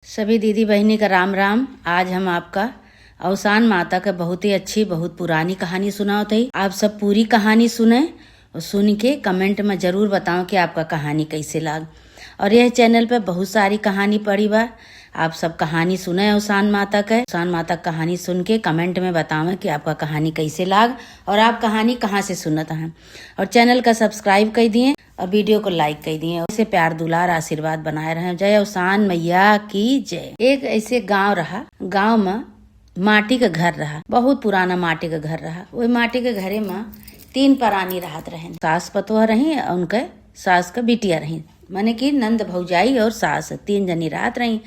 सभी दीदी बहनी का राम राम। आज हम आपका अवसान माता का बहुत ही अच्छी बहुत पुरानी कहानी सुनाते ही। आप सब पूरी कहानी सुने और सुन के कमेंट में जरूर बताओ कि आपका कहानी कैसे लाग। और यह चैनल पे बहुत सारी कहानी पड़ी बा, आप सब कहानी सुने अवसान माता के। अवसान माता कहानी सुन के कमेंट में बताओ कि आपका कहानी कैसे लाग और आप कहानी कहाँ से सुनत हैं। और चैनल का सब्सक्राइब कर दिए और वीडियो को लाइक कर दिए। ऐसे प्यार दुलार आशीर्वाद बनाए रहे। जय अवसान मैया की जय। एक ऐसे गांव रहा, गांव में माटी का घर रहा, बहुत पुराना माटी का घर रहा। वही माटी के घरे में 3 प्राणी रहत रहे। सास पतोह रही और उनके सास का बिटिया रही, माने कि नंद भौजाई और सास 3 जनी रात रही।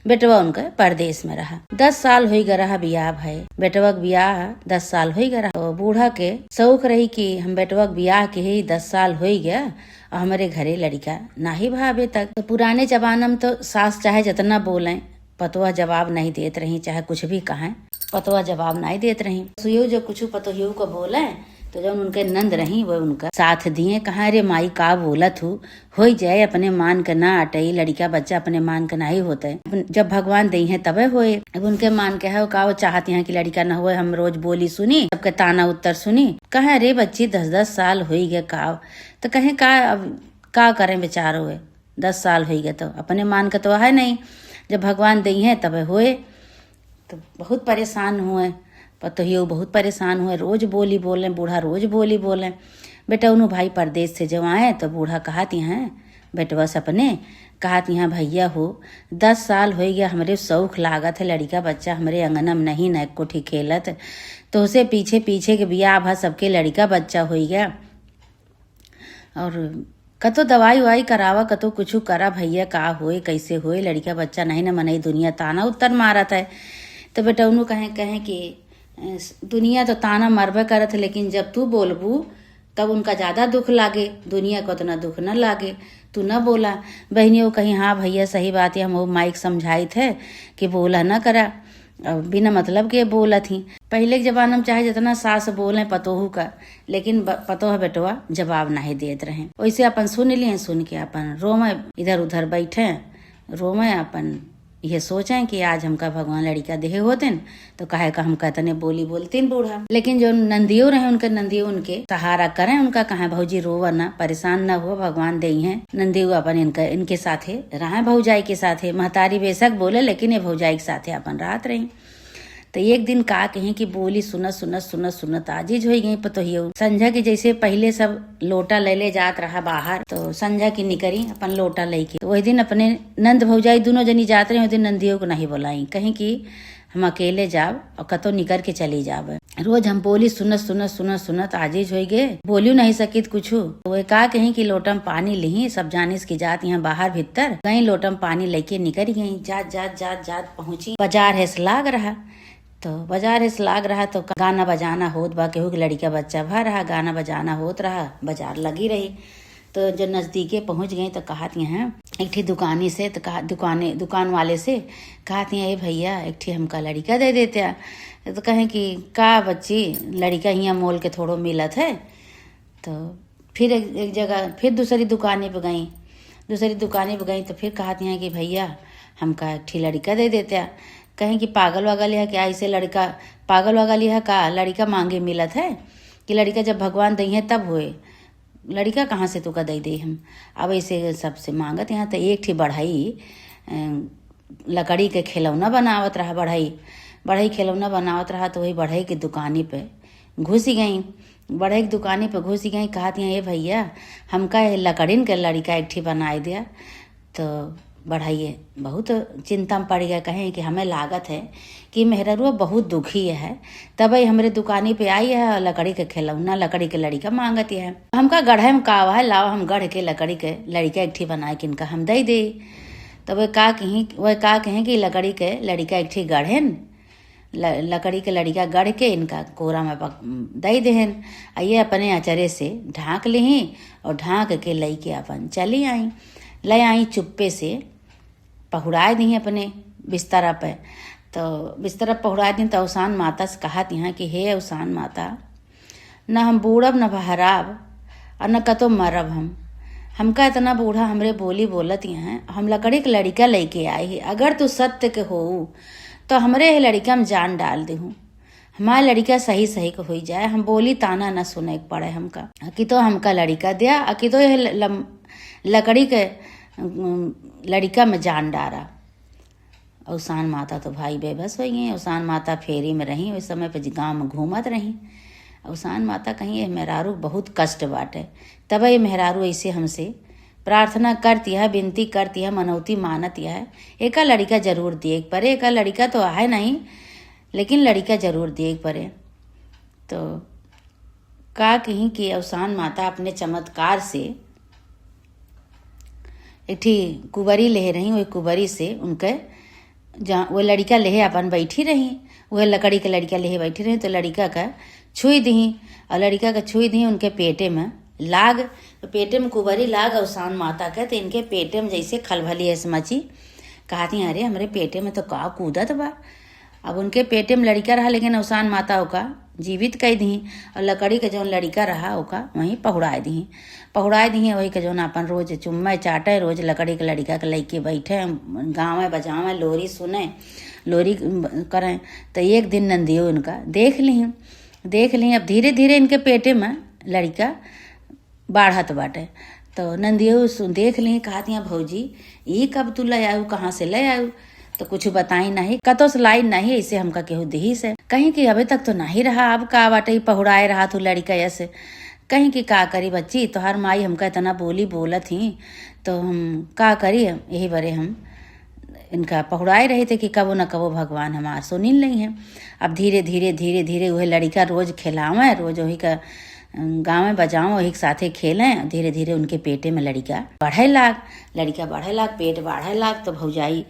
बेटवा उनका परदेश में रहा। 10 साल हो गया रहा बियाह भाई। बेटवा के बियाह 10 साल हो गया रहा। तो बूढ़ा के शौक रही कि हम बेटवा के बियाह के ही 10 साल हो गया और हमारे घरे लड़का नहीं भावे तक। तो पुराने जमाना में तो सास चाहे जितना बोले पतवा जवाब नहीं देत रही, चाहे कुछ भी कहें पतवा जवाब नहीं देत रही। सुयो जो कुछ पतोहियो को बोले तो जब उनके नंद रही वो उनका साथ दिए। कहा रे माई का बोलत हो जाए, अपने मान के ना अटई। लड़का बच्चा अपने मान के नहीं होते, जब भगवान दई है तबे होए। अब उनके मान के है का वो चाहती है कि लड़का न हुए। हम रोज बोली सुनी, सबके ताना उत्तर सुनी। कहे रे बच्ची 10-10 साल हो गए का, तो कहे का अब का करें बेचार हुए। 10 साल हो गए तो अपने मान के तो है नहीं, जब भगवान दई है तबे होए। तो बहुत परेशान हुए पतोहियो, बहुत परेशान हुए। रोज बोली बोले, बूढ़ा रोज बोली बोले। बेटा उन्हों भाई परदेश से जब आए तो बूढ़ा कहती हैं बेटवा सपने कहती हैं भैया हो 10 साल हो गया हमरे शौक लागत है लड़का बच्चा हमरे अंगना में नहीं न कोठी खेलत। तो उसे पीछे पीछे के बियाह भा सबके लड़का बच्चा हो गया। और कतो दवाई उवाई करावा, कतो कुछ करा भैया का होए कैसे होए। लड़का बच्चा नहीं न मनई, दुनिया ताना उत्तर मारत है। तो बेटा उन्हों कहें कि दुनिया तो ताना मरबे करत है, लेकिन जब तू बोलबू तब उनका ज्यादा दुख लागे, दुनिया को उतना दुख न लागे। तू न बोला। बहनियों कहीं हाँ भैया सही बात है, हम वो माइक समझाई थे कि बोला न करा, बिना मतलब के बोला थी। पहले के जमाना में चाहे जितना सास बोले पतोहू का, लेकिन पतोह बेटवा जवाब नहीं देते रहे। वैसे अपन सुन लिए, सुन के अपन रोमे इधर उधर बैठे रोमे अपन ये सोचें कि आज हमका भगवान लड़का देहे होते न, तो काहे का हम कहते बोली बोलते बूढ़ा। लेकिन जो नंदियों रहे उनके नंदियों उनके सहारा करें। उनका कहा भौजी रोवा ना, परेशान ना हो, भगवान दे हैं। नंदियों अपन इनके साथे रहे, भौजाई के साथे। महतारी बेशक बोले लेकिन ये भौजाई के साथे अपन रात रही। तो एक दिन का कहें कि बोली सुनत आजीज हो गई पतोहियो। संझा की जैसे पहले सब लोटा ले जात रहा बाहर, तो संझा की निकरी अपन लोटा लेके। तो वही दिन अपने नंद भौजाई दोनों जनी जात रहे। दिन नंदियों को नहीं बोलाई, कहीं कि हम अकेले जाब और कतो निकर के चली जाब। रोज हम बोली सुनत आजीज हो गए, बोलियो नहीं सकित कुछ। वो का कहीं कि लोटम पानी ली, सब जानिस की जात यहाँ बाहर भीतर गई। लोटम पानी लेके निकल गई। जात पहुंची बाजार है लाग रहा। तो बाजार से लाग रहा तो गाना बजाना होत बा, केहू के लड़का बच्चा भा रहा, गाना बजाना होत रहा, बाजार लगी रही। तो जो नजदीके पहुंच गई तो कहती हैं एक ठी दुकानी से, तो कहा दुकान वाले से कहती हैं ए भैया एक ठी हमका लड़का दे देते। तो कहें कि का बच्ची लड़का यहाँ मोल के थोड़ो मिलत है। तो फिर एक जगह फिर दूसरी दुकाने पे गई तो फिर कहती हैं कि भैया हमका एक ठी लड़का दे देते। कहें कि पागल वागल है क्या, ऐसे लड़का पागल वागल है का लड़का मांगे मिलत है कि लड़का जब भगवान दई है तब होए। लड़का कहाँ से तुका दे दे हम। अब ऐसे सबसे मांगत यहाँ। तो एक ठी बढ़ई लकड़ी के खिलौना बनावत रहा, बढ़ई खिलौना बनावत रहा। तो वही बढ़ई की दुकानी पे घुसी गई। बढ़ई की दुकानी पे घुसी गई, कहती हैं ये भैया हमका लकड़ीन के लड़का एक ठी बनाए दिया। तो बढ़ाइए बहुत चिंता में पड़ गया। कहें कि हमें लागत है कि मेहररुआ बहुत दुखी है, तब हमारे दुकानी पे आई है लकड़ी के खिलौना लकड़ी के लड़का मांगती है। हमका गढ़े में का है, लाओ हम गढ़ के लकड़ी के लड़का एक ठी बनाए कि इनका हम दे। तो वह का कहें कि लकड़ी के लड़का एक ठी गढ़ेन, लकड़ी के लड़का गढ़ के इनका कोरा में दे देहन। आइए अपने अचरे से ढांक ली और ढांक के लई के अपन चली आई। ले आई चुप्पे से पहुड़ाए दी अपने बिस्तरा पे। तो बिस्तरा पहुड़ाए दी तो अवसान माता से कहती हैं कि हे अवसान माता, न हम बूढ़ब न बहराब और न कतो मरब हम, हमका इतना बूढ़ा हमरे बोली बोलत हैं, हम लकड़ी के लड़का लेके आए ही, अगर तू सत्य के हो तो हमरे ये लड़का में जान डाल दे हूँ, हमारा लड़का सही सही को हो जाए, हम बोली ताना न सुने के पड़े हमका। कि तो हमका लड़का दिया, कि तो ये लकड़ी के लड़का में जान डारा। अवसान माता तो भाई बेबस हो गई। अवसान माता फेरी में रही, उस समय पे गाँव में घूमत रही। अवसान माता कहीं ये मेहरारू बहुत कष्ट बाटे, तब ये मेहरारू ऐसे हमसे प्रार्थना करती है, विनती करती है, मनौती मानती है, एक लड़का जरूर दिए परे। एक लड़का तो है नहीं, लेकिन लड़का जरूर दिए परे। तो का कहीं कि अवसान माता अपने चमत्कार से एक ठी कुंवरी ले रही, वही कुंवरी से उनके जहाँ वो लड़का लेहे अपन बैठी रही, वह लकड़ी के लड़का लेहे बैठी रही। तो लड़का का छुई दी, और लड़का का छुई दी उनके पेटे में लाग, तो पेटे में कुंवरी लाग अवसान माता का। तो इनके पेटे में जैसे खलभली है समझी, कहती अरे हमारे पेटे में तो का कूदत बा। अब उनके पेटे में लड़का रहा, लेकिन अवसान माता ओका जीवित कई दी, और लकड़ी के जौन लड़का रहा ओका वहीं पहुड़ाए दी। वही के जौन अपन रोज चुम्मा चाटे, रोज लकड़ी के लड़का के लेके बैठे, गाँव बजावे, लोरी सुने, लोरी करें। तो एक दिन नंदियो इनका देख ली। अब धीरे धीरे इनके पेटे में लड़का बाढ़त बाटे। तो नंदियो देख ली, कहती भौजी ये कब तू ले आयु, कहाँ से ले आयु? तो कुछ बताई नहीं, कतो से लाई नहीं, ऐसे हमका केहू दही से। कहीं कि अभी तक तो नहीं रहा, अब का बाटे पहुड़ाए रहा तू लड़का ऐसे। कहीं कि का करी बच्ची, तो हर माई हमका इतना बोली बोलत ही, तो हम का करी, यही बरे हम इनका पहुड़ाए रहे थे कि कबो न कबो भगवान हमार सुनिल नहीं है। अब धीरे धीरे वह लड़का रोज खिलावे, रोज वही का गाँव में बजाओ, वही के साथे खेलें। धीरे धीरे उनके पेटे में लड़का बढ़े लाग, पेट बढ़े लाग। तो भौजाई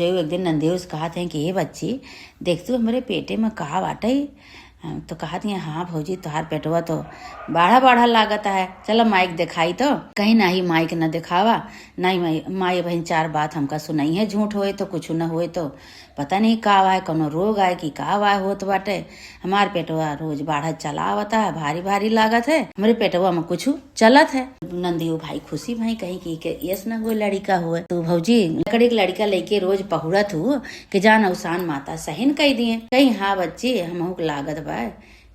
एक दिन नंदियो से कहा थे कि ये बच्ची देख तू हमारे पेटे में कहा बाटे। तो कहती है हाँ भौजी तुहार पेटवा तो बाढ़ा लागता है, चलो माइक दिखाई। तो कहीं ना ही माइक न दिखावा, नहीं माई बहन चार बात हमका सुनाई है, झूठ होए तो कुछ न होए तो पता नहीं का आए, कोनो रोग आए कि का आए होत बाटे। हमार पेटवा रोज बाढ़त चला आवता है, भारी भारी लागत है, हमारे पेटवा में कुछ चलत है। नंदियो भाई खुशी भाई कहीं की यस न हुए लड़का हुए। तो भौजी लकड़ी के लड़का लेके रोज पहुड़त हूँ कि जान अवसान माता सहन कही दिए। कहीं हाँ बच्ची हमहू लागत बा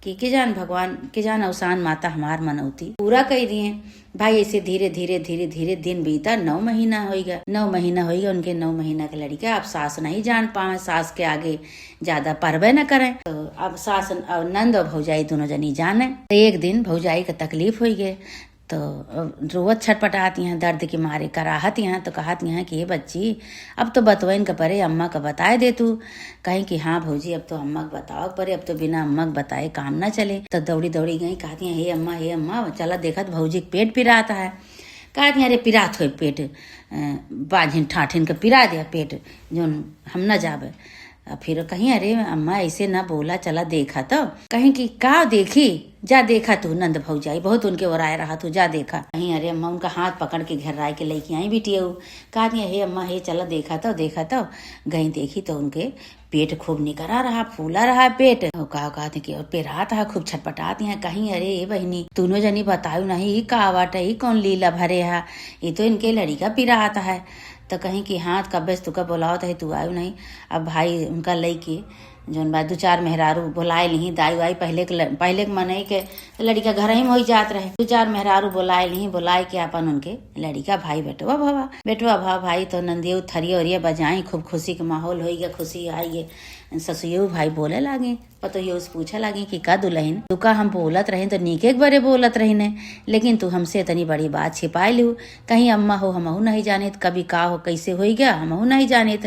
कि जान भगवान कि जान अवसान माता हमार मनौती पूरा कही दिए। भाई ऐसे धीरे धीरे दिन बीता, 9 महीना होगा उनके 9 महीना के लड़का। अब सास नहीं जान पाए, सास के आगे ज्यादा परवे न करें। तो अब सास और नंद और भौजाई दोनों जनी जाने। एक दिन भौजाई का तकलीफ हो गए, तो रोवत छटपटाती हैं दर्द के मारे, कराहती हैं। तो कहती हैं कि ये बच्ची अब तो बतवन का परे, अम्मा का बताए दे तू। कहीं कि हाँ भौजी अब तो अम्मा का बताओ परे, अब तो बिना अम्मा के बताए काम ना चले। तो दौड़ी गई, कहती हैं हे अम्मा चला देखत भौजी पेट पिराता है। कहती हैं अरे पिरात हो पेट, बाझिन ठाठिन का पिरा दिया पेट, जो हम न जावे। फिर कहीं अरे अम्मा ऐसे ना बोला, चला देखा। तो कहीं कि का देखी, जा देखा तू। नंद भौजाई बहुत उनके ओर आए रहा, तू जा देखा। कहीं अरे अम्मा उनका हाथ पकड़ के घर राय के लेके आई बिटिया। कहती हे अम्मा हे चला देखा तो गई देखी तो उनके पेट खूब निकरा रहा, फूला रहा पेट। कहते कि और पेरात है, खूब छटपटाती हैं। कहीं अरे बहनी तूनो जनी बतायु नहीं का बाटे, ही कौन लीला भरे है, ये तो इनके लड़का पिरात है। तो कहीं कि हाँ कब तुका बोलावत है, तू आयु नहीं। अब भाई उनका लईके जौन बा 2-4 मेहरारू बुलाए ली, दाई वाई पहले के मने के लड़का घर ही में हो जात रहे। 2-4 मेहरारू बुलाए के अपन उनके लड़का भाई बेटवा भवा भाई। तो नंदियो थरिया उरिया बजाई, खूब खुशी के माहौल हो गया, खुशी आई है। ससुयो भाई बोले लागे, पतोहियो से पूछा लागे कि का दुल्हन तू का हम बोलत रहे तो नीके बरे बोलत रही ने, लेकिन तू हमसे इतनी बड़ी बात छिपाए लू। कहीं अम्मा हो हमहू नहीं जाने, कभी का हो कैसे हो गया हमहू नहीं जाने,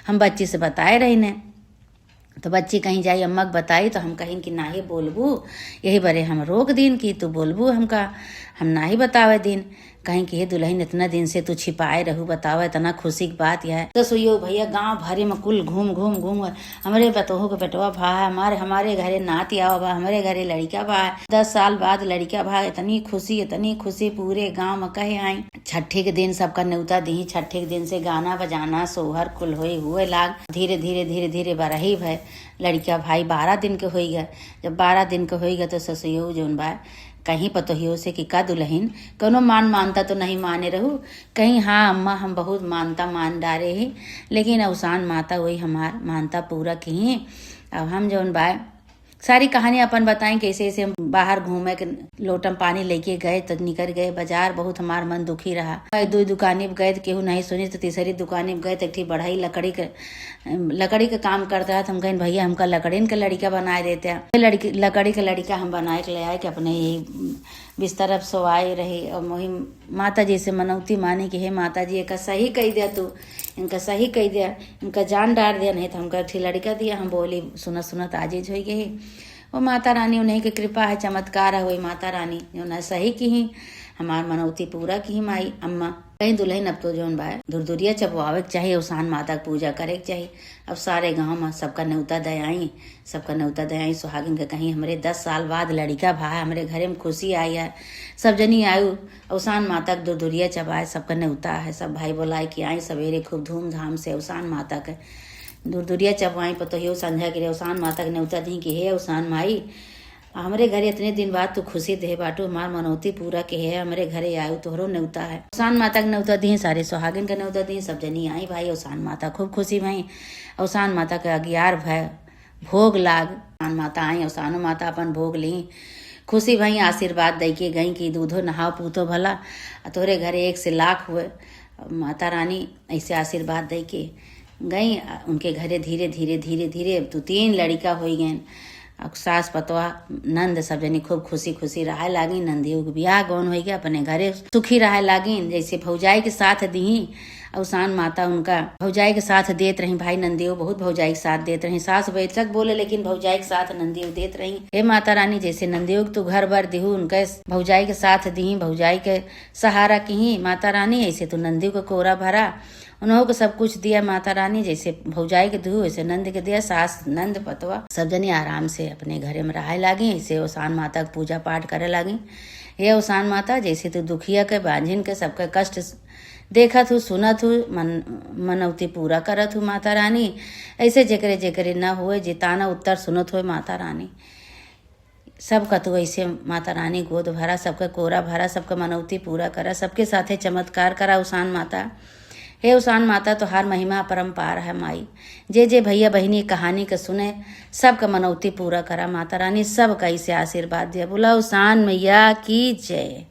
हम बच्ची से बताए रही ने। तो बच्ची कहीं जाई अम्मा के बताई, तो हम कहीं कि नाही बोलबू, यही बरे हम रोक दिन कि तू बोलबू हमका, हम नाही बतावे दिन। कहीं कि हे दुल्हन इतना दिन से तू छिपाए रहू, बतावे इतना खुशी की बात यह है। तो सुइयो भैया गांव भरे में कुल घूम हमारे बतोहो के बेटवा भा हमारे घरे नाती आओ बा, हमारे घरे लड़का बा, 10 साल बाद लड़का भा। इतनी खुशी पूरे गांव में कहे आई। छठे के दिन सबका न्योता दी, छठे के दिन से गाना बजाना सोहर कुल हुए लाग। धीरे धीरे बरही भय लड़का भाई 12 दिन के हो गया। जब 12 दिन के हो गया तो ससुयो जोन बा कहीं पतोहियों से कि का दुल्हन कोनो मानता तो नहीं माने रहू, कहीं हाँ अम्मा हम बहुत मानता मान डारे ही, लेकिन अवसान माता वही हमार मानता पूरा की। अब हम जौन बाय सारी कहानी अपन बताएं कैसे ऐसे हम बाहर घूमे के लोटम पानी लेके गए तो निकल गए बाजार, बहुत हमार मन दुखी रहा। दो दुकानी पे गए तो केहू नहीं सुनी, तो तीसरी दुकानी पे गए तो एक बढ़ाई लकड़ी के काम करता है। तो हम कहें भैया हमका लकड़ी के लड़का बनाए देते हैं। लकड़ी के लड़का हम बनाए के ले आए कि अपने यही बिस्तर अब सोवाए रही। और मोही माता जी से मनौती मानी कि हे माता जी एक सही कही दिया, तू इनका सही कही दिया, इनका जान डार दिया, नहीं तो हमका ठीक लड़का दिया। हम बोली सुनत सुनत आजीज हो गई। वो माता रानी उन्हीं की कृपा है, चमत्कार है। वही माता रानी जो न सही की ही हमार मनौती पूरा की माई अम्मा। कहीं दुल्हन अब तो जौन बाय दूर दूरिया चपवावे के चाहिए, उसान माता की पूजा करे के चाहिए। अब सारे गांव में सबका न्योता दयाई सुहागिन के कहीं हमरे 10 साल बाद लड़का भाई हमरे घरे में खुशी आई है। सब जनी आयु उसान माता के दूर दूरिया चबाए, सबका न्योता है। सब भाई बोलाए कि आई सवेरे खूब धूमधाम से उसान माता के दूर दूरिया चबवाई पतोहियो संध्या के उसान माता के न्योता दी कि हे उसान माई हमरे घरे इतने दिन बाद तू खुशी दे बाटू, हमार मनौती पूरा के है हमरे घरे आयु तोहरो न्योता है। उसान माता के न्योता दी, सारे सुहागिन के न्योता दी, सब जनी आई भाई। उसान माता खूब खुशी भई। उसान माता के 11 भय भोग लाग उसान माता आई। उसानो माता अपन भोग ली, खुशी भई, आशीर्वाद दई के गई कि दूधो नहाओ पूतो भला, तोहरे घरे 1 से लाख हुए। माता रानी ऐसे आशीर्वाद दई के गई। उनके घरे धीरे धीरे धीरे धीरे तो 3 लड़का हो गए। सास पतवा नंद सब जनी खूब खुशी खुशी रहे लागी। नंदियों के बियाह गौन हो गया, अपने घरे सुखी रहे लागी। जैसे भौजाई के साथ दी उसान माता उनका भौजाई के साथ देत रही। भाई नंदियों बहुत भौजाई के साथ देत रही। सास बेचक बोले लेकिन भौजाई के साथ नंदियों देत रही। हे माता रानी जैसे नंदियों तो घर भर दिहू उनके भौजाई के साथ दी, भौजाई के सहारा की माता रानी, ऐसे तो नंदियों का कोरा भरा उन्हों को सब कुछ दिया माता रानी। जैसे भौजाई के दू वैसे नंद के दिया। सास नंद पतवा सब जनी आराम से अपने घरे में रहे लागी। ऐसे उसान माता का पूजा पाठ करे लागी। ये उसान माता जैसे तू दुखिया के बांझिन के सबके कष्ट देखत हूँ सुनत हूँ, मनौती पूरा करत हूँ माता रानी। ऐसे जेकरे जेकरे न हुए जिताना उत्तर सुनत हुए माता रानी। सबका तो ऐसे माता रानी गोद भरा, सबका कोरा भरा, सबका मनौती पूरा करा, सबके साथे चमत्कार करा उसान माता। हे उसान माता तो हर महिमा परम्पार है माई। जे भैया बहिनी कहानी के सुने सबका मनौती पूरा करा माता रानी। सब का इसे आशीर्वाद दिया। बोला उसान मैया की जय।